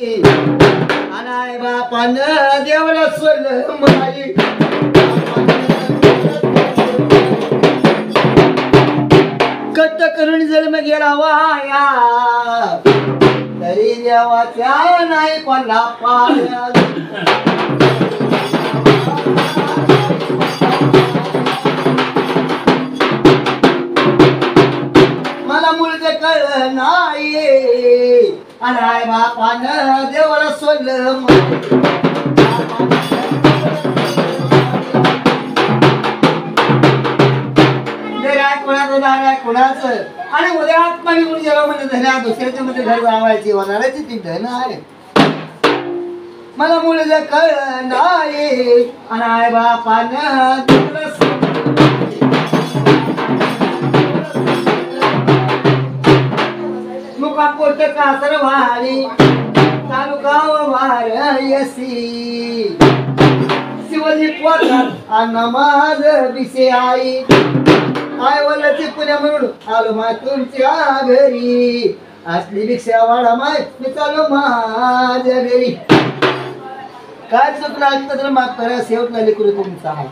अनाय बापानं देवला सोडलं माई कट करून जन्म गेला वाया तरी देवाच्या नाही पडला पाया मला मुलगे कळ नाही अनाय बापानं देवाला सोडलं कुणाचं आणि उद्या आत्मा निघून गेला म्हणजे धन्या दुसऱ्याच्या मध्ये घर जावायची वनाराची ती धन आहे मला मुलगा कळ नाही अनाय बापानं मुका पोट कासर वारी तालुका वारयसी शिवजी पोटात अन्न माझ विषय आई आय वलाची पुण्या म्हणून आलो माय तुमच्या घरी असली भिक्षा वाढा माय मी चालू माझ्या घरी काय चुकलं असतं तर माग करा शेवटला लेकरू तुमचा आहे